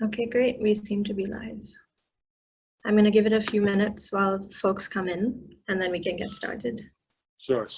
Okay, great. We seem to be live. I'm going to give it a few minutes while folks come in, and then we can get started. Sure.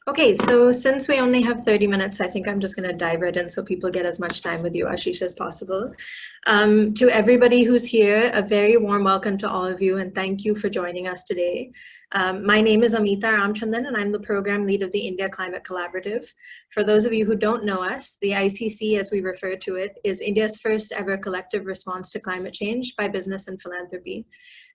Okay, so since we only have 30 minutes, I think I'm just going to dive right in so people get as much time with you, Ashish, as possible. To everybody who's here, a very warm welcome to all of you, and thank you for joining us today. My name is Amita Ramchandran, and I'm the program lead of the India Climate Collaborative. For those of you who don't know us, the ICC, as we refer to it, is India's first ever collective response to climate change by business and philanthropy.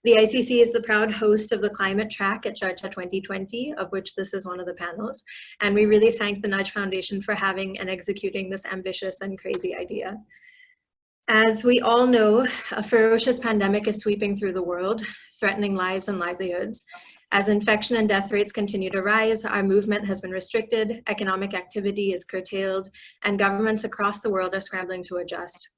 The ICC is the proud host of the climate track at Charcha 2020, of which this is one of the panels. And we really thank the Nudge Foundation for having and executing this ambitious and crazy idea. As we all know, a ferocious pandemic is sweeping through the world, threatening lives and livelihoods. As infection and death rates continue to rise, our movement has been restricted, economic activity is curtailed, and governments across the world are scrambling to adjust.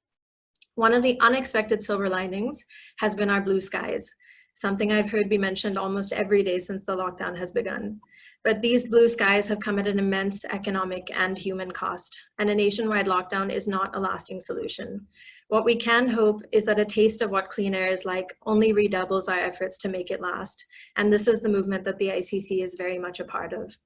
One of the unexpected silver linings has been our blue skies, something I've heard be mentioned almost every day since the lockdown has begun. But these blue skies have come at an immense economic and human cost, and a nationwide lockdown is not a lasting solution. What we can hope is that a taste of what clean air is like only redoubles our efforts to make it last, and this is the movement that the ICC is very much a part of.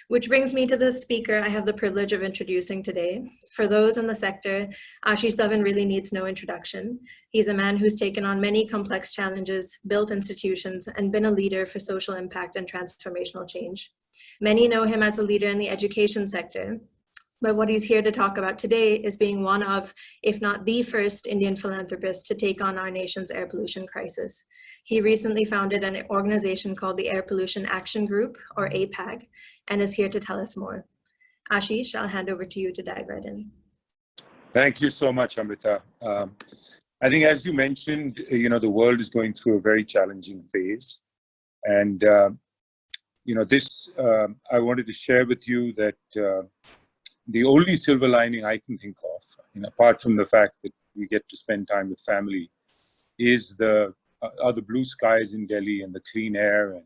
Which brings me to the speaker I have the privilege of introducing today. For those in the sector, Ashish Dhawan really needs no introduction. He's a man who's taken on many complex challenges, built institutions, and been a leader for social impact and transformational change. Many know him as a leader in the education sector, but what he's here to talk about today is being one of, if not the first Indian philanthropist to take on our nation's air pollution crisis. He recently founded an organization called the Air Pollution Action Group, or A-PAG, and is here to tell us more. Ashish, I'll hand over to you to dive right in. Thank you so much, Amrita. I think, as you mentioned, the world is going through a very challenging phase. And, I wanted to share with you that the only silver lining I can think of, apart from the fact that we get to spend time with family, is the blue skies in Delhi and the clean air, and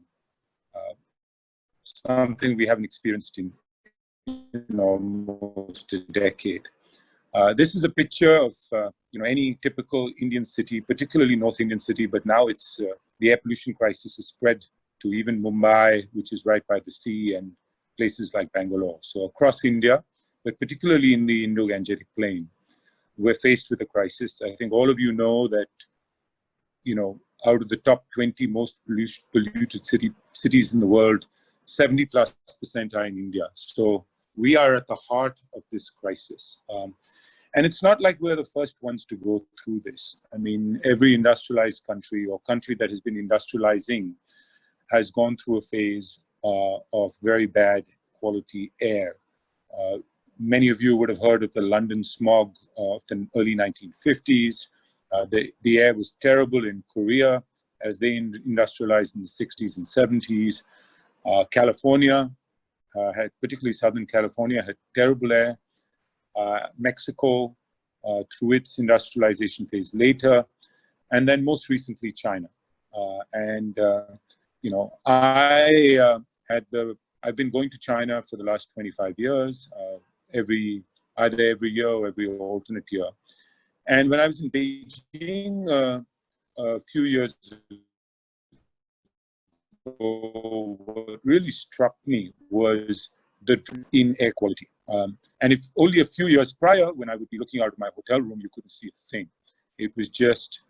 something we haven't experienced in almost a decade. This is a picture of any typical Indian city, particularly North Indian city, but now it's the air pollution crisis has spread to even Mumbai, which is right by the sea, and places like Bangalore. So across India, but particularly in the Indo-Gangetic Plain, we're faced with a crisis. I think all of you know that, out of the top 20 most polluted cities in the world, 70+% are in India. So we are at the heart of this crisis. And it's not like we're the first ones to go through this. I mean, every industrialized country or country that has been industrializing has gone through a phase of very bad quality air. Many of you would have heard of the London smog of the early 1950s. The air was terrible in Korea as they industrialized in the 60s and 70s. California, particularly Southern California, had terrible air. Mexico, through its industrialization phase later, and then most recently China. I've been going to China for the last 25 years, either every year or every alternate year. And when I was in Beijing a few years ago, what really struck me was the drop in air quality. And if only a few years prior, when I would be looking out of my hotel room, you couldn't see a thing. It was just,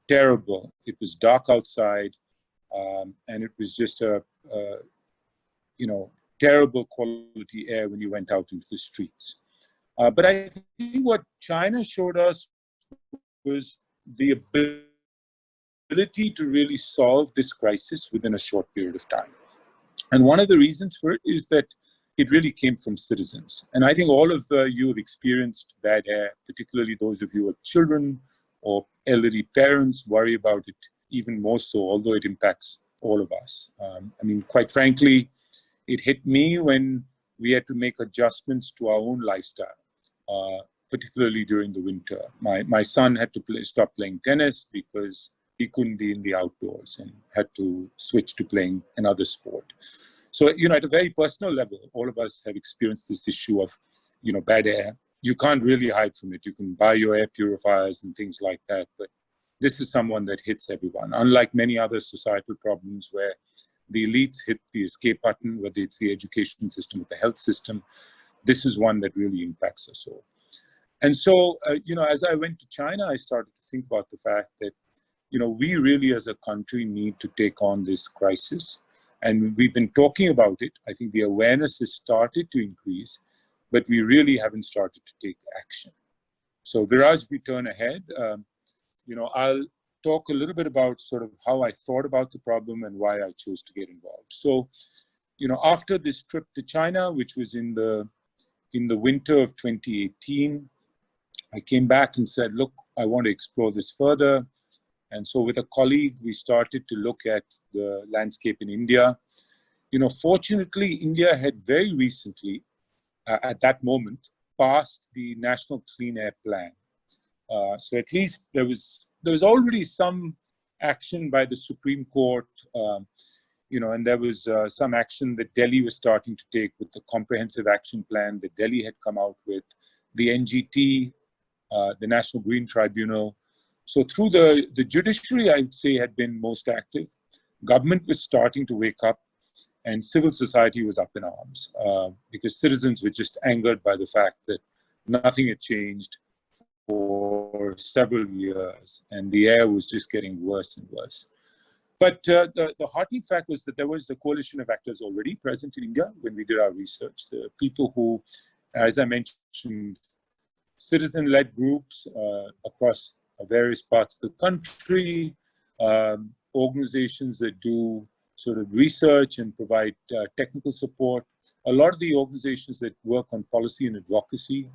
terrible. It was dark outside, and it was just a terrible quality air when you went out into the streets. But I think what China showed us was the ability to really solve this crisis within a short period of time. And one of the reasons for it is that it really came from citizens. And I think all of you have experienced bad air, particularly those of you who have children or elderly parents worry about it even more so, although it impacts all of us. I mean, quite frankly, it hit me when we had to make adjustments to our own lifestyle, particularly during the winter. My son had to stop playing tennis because he couldn't be in the outdoors and had to switch to playing another sport. So, at a very personal level, all of us have experienced this issue of, bad air. You can't really hide from it. You can buy your air purifiers and things like that, but this is someone that hits everyone. Unlike many other societal problems where the elites hit the escape button, whether it's the education system or the health system, this is one that really impacts us all. And so, as I went to China, I started to think about the fact that, we really as a country need to take on this crisis. And we've been talking about it. I think the awareness has started to increase, but we really haven't started to take action. So Viraj, we turn ahead. I'll talk a little bit about sort of how I thought about the problem and why I chose to get involved. So, after this trip to China, which was in the winter of 2018, I came back and said, look, I want to explore this further. And so with a colleague, we started to look at the landscape in India. Fortunately, India had very recently, at that moment, passed the National Clean Air Plan. So at least there was already some action by the Supreme Court, and there was some action that Delhi was starting to take with the comprehensive action plan that Delhi had come out with, the NGT, the National Green Tribunal. So through the judiciary, I would say, had been most active. Government was starting to wake up, and civil society was up in arms because citizens were just angered by the fact that nothing had changed for several years, and the air was just getting worse and worse. But the heartening fact was that there was the coalition of actors already present in India when we did our research. The people who, as I mentioned, citizen-led groups across various parts of the country, organizations that do sort of research and provide technical support. A lot of the organizations that work on policy and advocacy,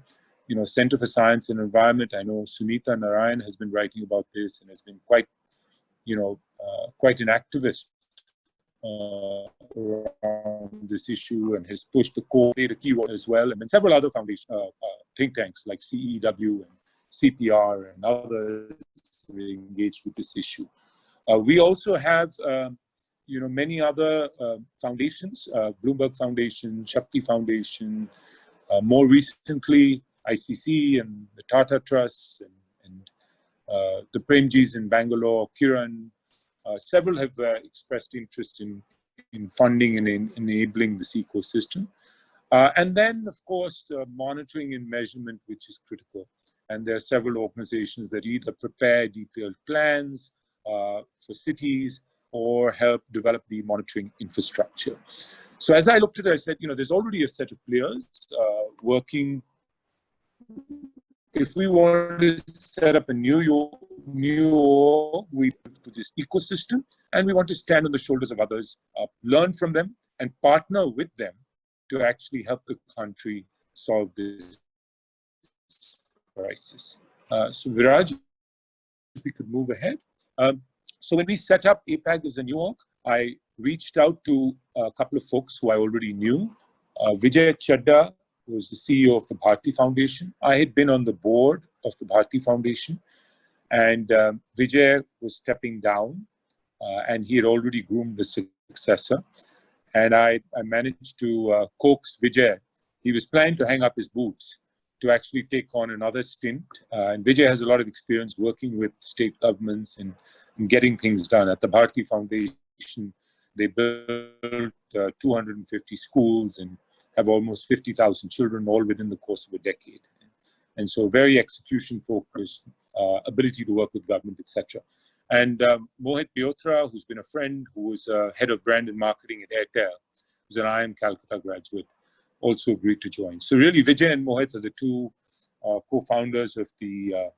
Center for Science and Environment. I know Sunita Narayan has been writing about this and has been quite an activist around this issue and has pushed the core data keyword as well. And then several other foundation think tanks like CEW and CPR and others who are engaged with this issue. We also have, many other foundations, Bloomberg Foundation, Shakti Foundation, more recently, ICC and the Tata Trust and the Premjis in Bangalore, Kiran. Several have expressed interest in funding and in enabling this ecosystem. And then, of course, monitoring and measurement, which is critical. And there are several organizations that either prepare detailed plans for cities or help develop the monitoring infrastructure. So as I looked at it, I said, there's already a set of players working. If we want to set up a new we to this ecosystem, and we want to stand on the shoulders of others, learn from them, and partner with them to actually help the country solve this crisis. So Viraj, if we could move ahead. So when we set up A-PAG as a new org, I reached out to a couple of folks who I already knew. Vijay Chadda was the CEO of the Bharti Foundation. I had been on the board of the Bharti Foundation, and Vijay was stepping down, and he had already groomed the successor. And I managed to coax Vijay. He was planning to hang up his boots to actually take on another stint. And Vijay has a lot of experience working with state governments and getting things done. At the Bharti Foundation, they built 250 schools and have almost 50,000 children, all within the course of a decade. And so very execution-focused, ability to work with government, etc. And Mohit Biotra, who's been a friend, who was head of brand and marketing at Airtel, who's an IIM Calcutta graduate, also agreed to join. So really, Vijay and Mohit are the two co-founders of the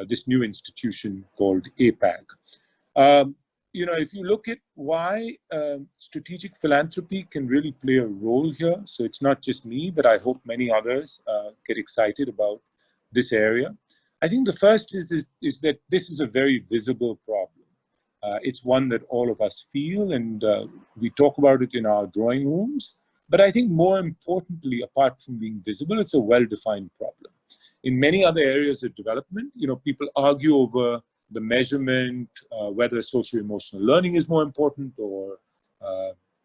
this new institution called A-PAG. if you look at why strategic philanthropy can really play a role here, so it's not just me, but I hope many others get excited about this area. I think the first is that this is a very visible problem. It's one that all of us feel, and we talk about it in our drawing rooms. But I think more importantly, apart from being visible, it's a well-defined problem. In many other areas of development, people argue over the measurement, whether social-emotional learning is more important or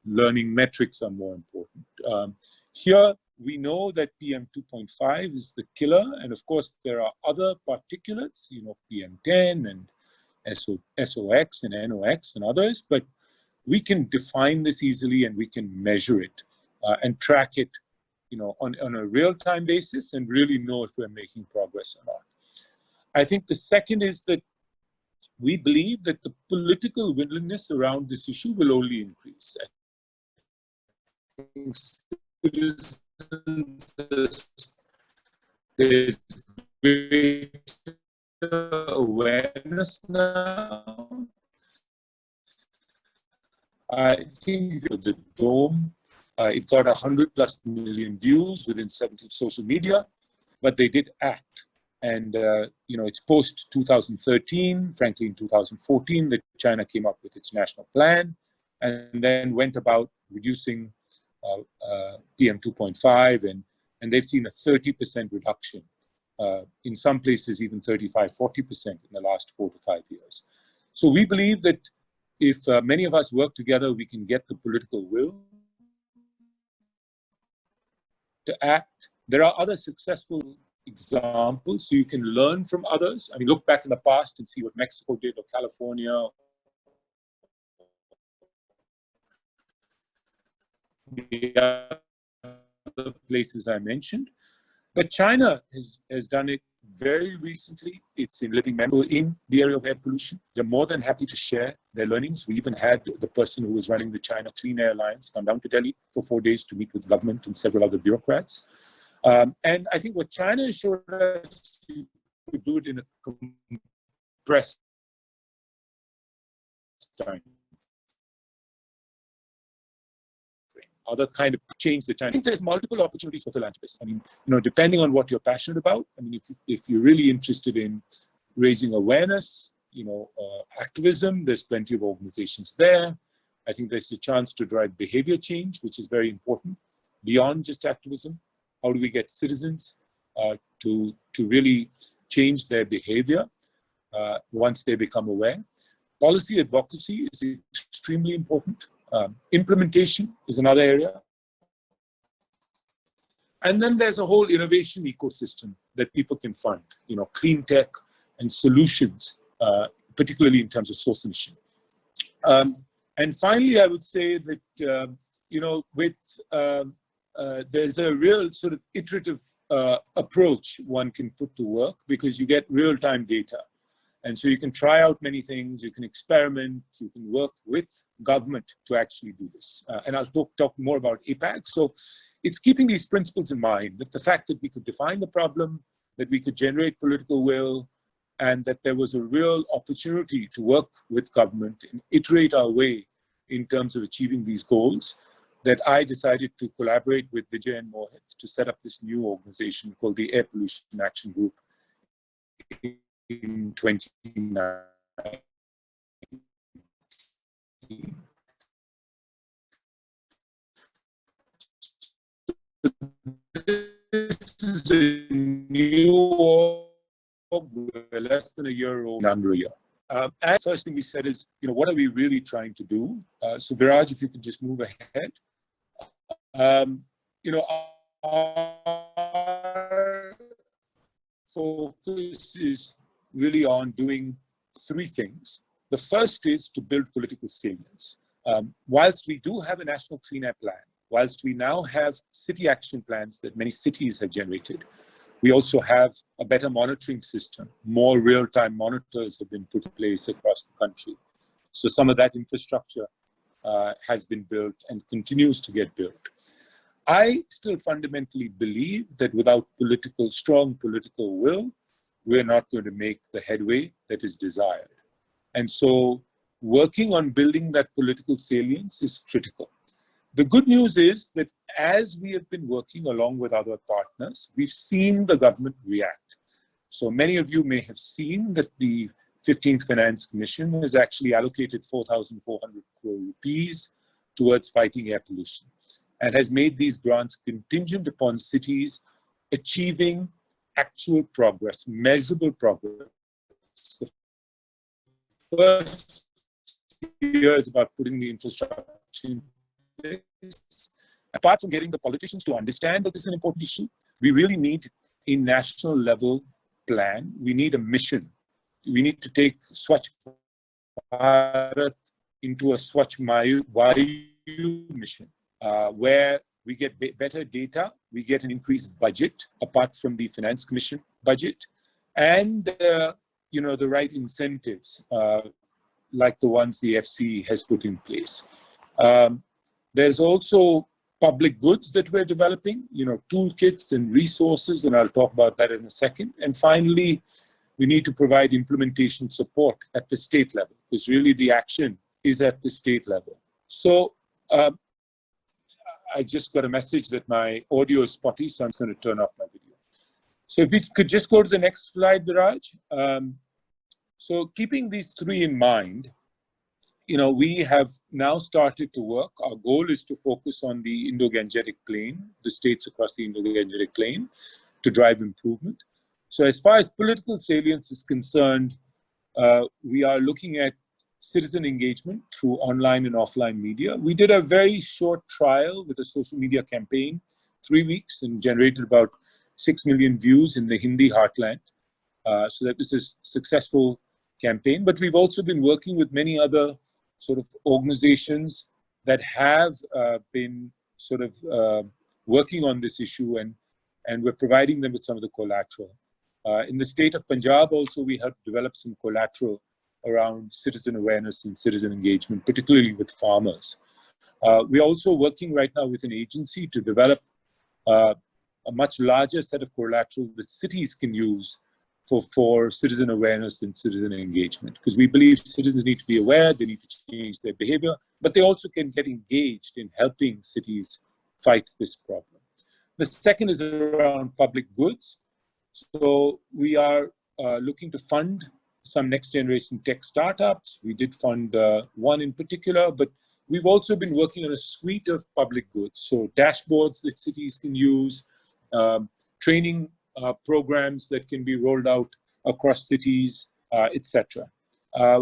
learning metrics are more important. Here, we know that PM2.5 is the killer, and of course, there are other particulates, PM10 and SOX and NOx and others, but we can define this easily and we can measure it and track it, on a real-time basis and really know if we're making progress or not. I think the second is that we believe that the political willingness around this issue will only increase. There's greater awareness now. I think the Dome, it got 100+ million views within 70 social media, but they did act. And, it's post 2013, frankly, in 2014, that China came up with its national plan and then went about reducing PM2.5, and they've seen a 30% reduction. In some places, even 35–40% in the last 4 to 5 years. So we believe that if many of us work together, we can get the political will to act. There are other successful examples, so you can learn from others. I mean, look back in the past and see what Mexico did, or California, the other places I mentioned. But China has done it very recently. It's in living memory in the area of air pollution. They're more than happy to share their learnings. We even had the person who was running the China Clean Air Alliance come down to Delhi for 4 days to meet with government and several other bureaucrats. And I think what China has showed us, you could do it in a compressed time. Other kind of change the China. I think there's multiple opportunities for philanthropists. I mean, depending on what you're passionate about. I mean, if you're really interested in raising awareness, activism, there's plenty of organizations there. I think there's a chance to drive behavior change, which is very important, beyond just activism. How do we get citizens to really change their behavior once they become aware? Policy advocacy is extremely important. Implementation is another area. And then there's a whole innovation ecosystem that people can fund, clean tech and solutions, particularly in terms of source emission. And finally, I would say that, there's a real sort of iterative approach one can put to work, because you get real-time data. And so you can try out many things, you can experiment, you can work with government to actually do this. And I'll talk more about A-PAG. So it's keeping these principles in mind, that the fact that we could define the problem, that we could generate political will, and that there was a real opportunity to work with government and iterate our way in terms of achieving these goals, that I decided to collaborate with Vijay and Mohit to set up this new organization called the Air Pollution Action Group in 2019. This is a new org, less than a year old, under a year. And the first thing we said is, what are we really trying to do? So Viraj, if you could just move ahead. Our focus is really on doing 3 things. The first is to build political salience. Whilst we do have a national clean air plan, whilst we now have city action plans that many cities have generated, we also have a better monitoring system. More real-time monitors have been put in place across the country. So some of that infrastructure has been built and continues to get built. I still fundamentally believe that without strong political will, we're not going to make the headway that is desired. And so working on building that political salience is critical. The good news is that as we have been working along with other partners, we've seen the government react. So many of you may have seen that the 15th Finance Commission has actually allocated 4,400 crore rupees towards fighting air pollution and has made these grants contingent upon cities achieving actual progress, measurable progress. The first year is about putting the infrastructure in place. Apart from getting the politicians to understand that this is an important issue, we really need a national level plan. We need a mission. We need to take Swachh Bharat into a Swachh Vayu mission, where we get better data, we get an increased budget apart from the Finance Commission budget, and the right incentives like the ones the FC has put in place. There's also public goods that we're developing, toolkits and resources, and I'll talk about that in a second. And finally, we need to provide implementation support at the state level, because really the action is at the state level. So I just got a message that my audio is spotty, so I'm going to turn off my video. So if we could just go to the next slide, Viraj. So keeping these three in mind, we have now started to work. Our goal is to focus on the Indo-Gangetic Plain, the states across the Indo-Gangetic Plain, to drive improvement. So as far as political salience is concerned, we are looking at citizen engagement through online and offline media. We did a very short trial with a social media campaign, 3 weeks, and generated about 6 million views in the Hindi heartland. So that was a successful campaign. But we've also been working with many other sort of organizations that have been sort of working on this issue, and we're providing them with some of the collateral. In the state of Punjab also, we have developed some collateral around citizen awareness and citizen engagement, particularly with farmers. We're also working right now with an agency to develop a much larger set of collateral that cities can use for citizen awareness and citizen engagement, because we believe citizens need to be aware, they need to change their behavior, but they also can get engaged in helping cities fight this problem. The second is around public goods. So we are looking to fund some next generation tech startups. We did fund one in particular, but we've also been working on a suite of public goods. So dashboards that cities can use, training programs that can be rolled out across cities, etc.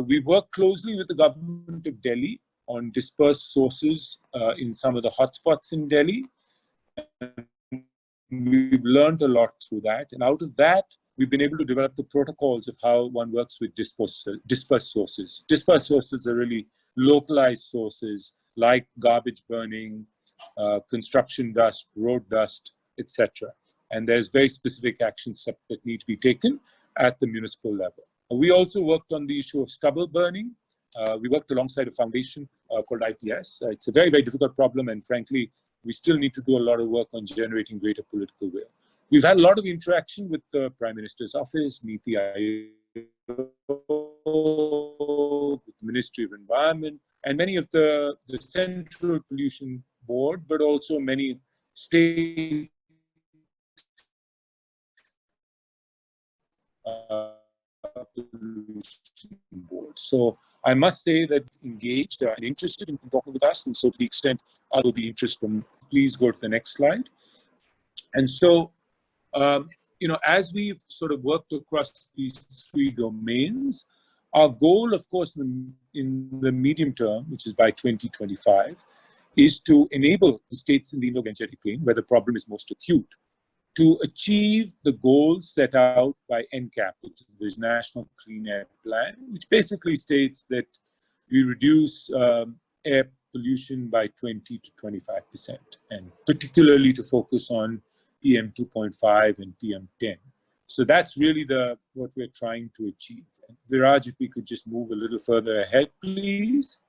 We work closely with the government of Delhi on dispersed sources in some of the hotspots in Delhi. We've learned a lot through that. And out of that, we've been able to develop the protocols of how one works with dispersed sources. Dispersed sources are really localized sources like garbage burning, construction dust, road dust, etc. And there's very specific action steps that need to be taken at the municipal level. We also worked on the issue of stubble burning. We worked alongside a foundation called IPS. It's a very, very difficult problem, and frankly, we still need to do a lot of work on generating greater political will. We've had a lot of interaction with the Prime Minister's office, Niti Aayog, with the Ministry of Environment, and many of the Central Pollution Board, but also many state pollution boards. So I must say that engaged and interested in talking with us, and so to the extent I will be interested, please go to the next slide. And so, as we've sort of worked across these three domains, our goal, of course, in the medium term, which is by 2025, is to enable the states in the Indo-Gangetic Plain, where the problem is most acute, to achieve the goals set out by NCAP, which is the National Clean Air Plan, which basically states that we reduce air pollution by 20 to 25%, and particularly to focus on PM 2.5 and PM 10. So that's really what we're trying to achieve. And Viraj, if we could just move a little further ahead, please.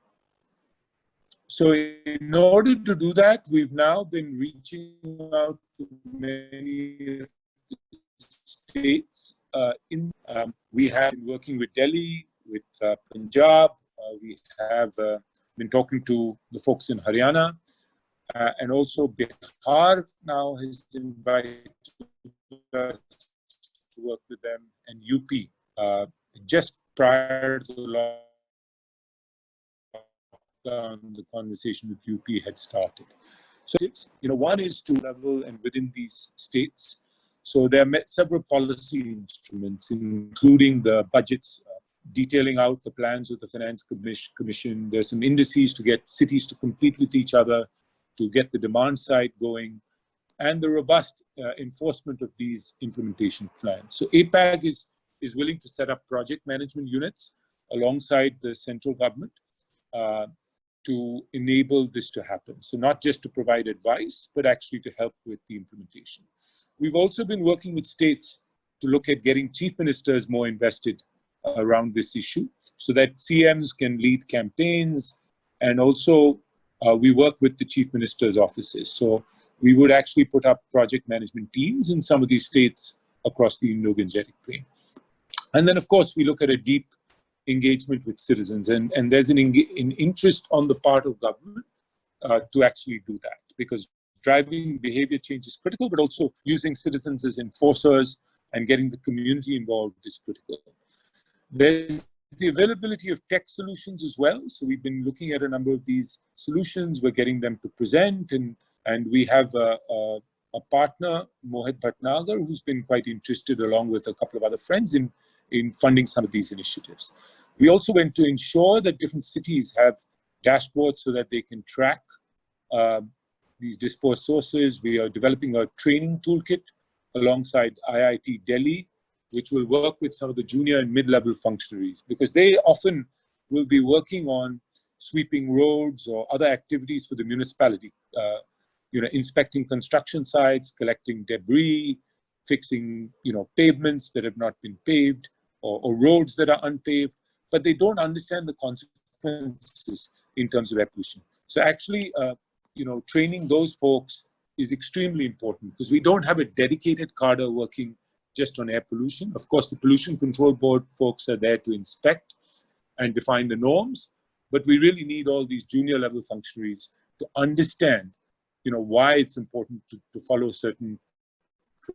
So in order to do that, we've now been reaching out to many states. We have been working with Delhi, with Punjab, We have been talking to the folks in Haryana, and also Bihar now has invited us to work with them, and UP, just prior to the lockdown, the conversation with UP had started. So, one is to level and within these states. So there are several policy instruments, including the budgets, detailing out the plans of the Finance Commission. There's some indices to get cities to compete with each other, to get the demand side going, and the robust enforcement of these implementation plans. So A-PAG is willing to set up project management units alongside the central government to enable this to happen. So not just to provide advice, but actually to help with the implementation. We've also been working with states to look at getting chief ministers more invested around this issue so that CMs can lead campaigns, and also we work with the chief minister's offices. So we would actually put up project management teams in some of these states across the Indo-Gangetic Plain. And then, of course, we look at a deep engagement with citizens, and there's an interest on the part of government to actually do that, because driving behavior change is critical, but also using citizens as enforcers and getting the community involved is critical. There's the availability of tech solutions as well. So we've been looking at a number of these solutions. We're getting them to present, and we have a partner, Mohit Bhatnagar, who's been quite interested, along with a couple of other friends, in funding some of these initiatives. We also went to ensure that different cities have dashboards so that they can track these dispersed sources. We are developing a training toolkit alongside IIT Delhi, which will work with some of the junior and mid-level functionaries, because they often will be working on sweeping roads or other activities for the municipality, inspecting construction sites, collecting debris, fixing, pavements that have not been paved, or roads that are unpaved, but they don't understand the consequences in terms of air pollution. So actually, training those folks is extremely important, because we don't have a dedicated cadre working just on air pollution. Of course, the Pollution Control Board folks are there to inspect and define the norms, but we really need all these junior level functionaries to understand, why it's important to follow certain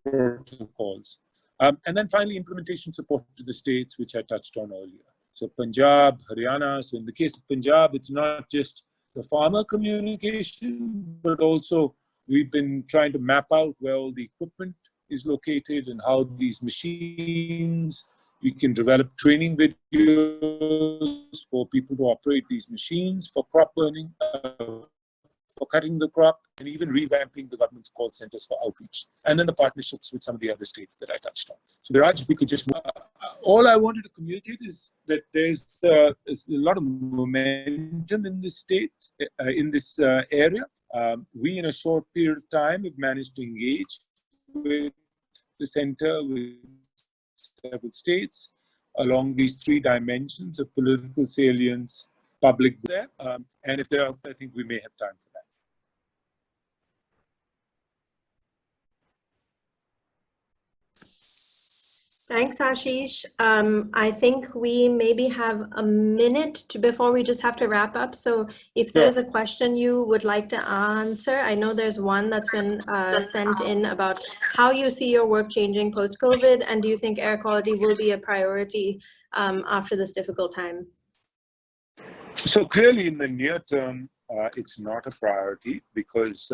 protocols. And then finally, implementation support to the states, which I touched on earlier. So Punjab, Haryana. So in the case of Punjab, it's not just the farmer communication, but also we've been trying to map out where all the equipment is located and how these machines, we can develop training videos for people to operate these machines for crop burning, for cutting the crop, and even revamping the government's call centers for outreach. And then the partnerships with some of the other states that I touched on. So Biraj, if we could just, all I wanted to communicate is that there's a lot of momentum in this state, in this area. We, in a short period of time, have managed to engage with the center, with several states, along these three dimensions of political salience, public there. And if there are, I think we may have time for that. Thanks, Ashish. I think we maybe have a minute before we just have to wrap up. So if there's a question you would like to answer, I know there's one that's been sent in about how you see your work changing post-COVID, and do you think air quality will be a priority after this difficult time? So clearly in the near term, it's not a priority, because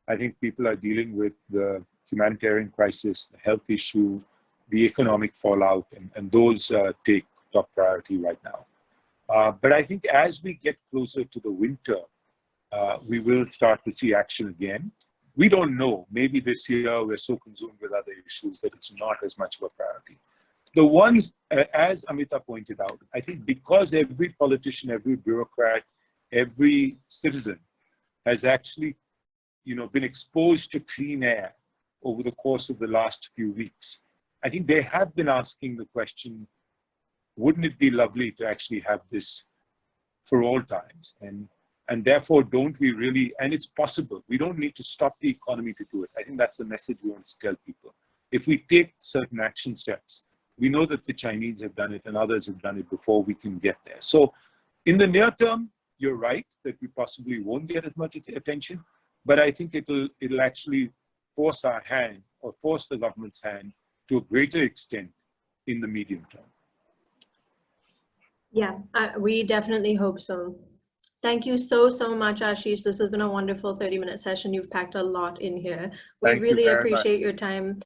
I think people are dealing with the humanitarian crisis, the health issue, the economic fallout, and those take top priority right now. But I think as we get closer to the winter, we will start to see action again. We don't know. Maybe this year we're so consumed with other issues that it's not as much of a priority. The ones, as Amita pointed out, I think because every politician, every bureaucrat, every citizen has actually, been exposed to clean air over the course of the last few weeks, I think they have been asking the question, wouldn't it be lovely to actually have this for all times? And therefore, don't we really, and it's possible, we don't need to stop the economy to do it. I think that's the message we want to tell people. If we take certain action steps, we know that the Chinese have done it and others have done it before, we can get there. So In the near term, you're right that we possibly won't get as much attention, but I think it'll actually force our hand, or force the government's hand, to a greater extent in the medium term. Yeah, we definitely hope so. Thank you so much, Ashish. This has been a wonderful 30-minute session. You've packed a lot in here. We Thank you really very much. appreciate your time.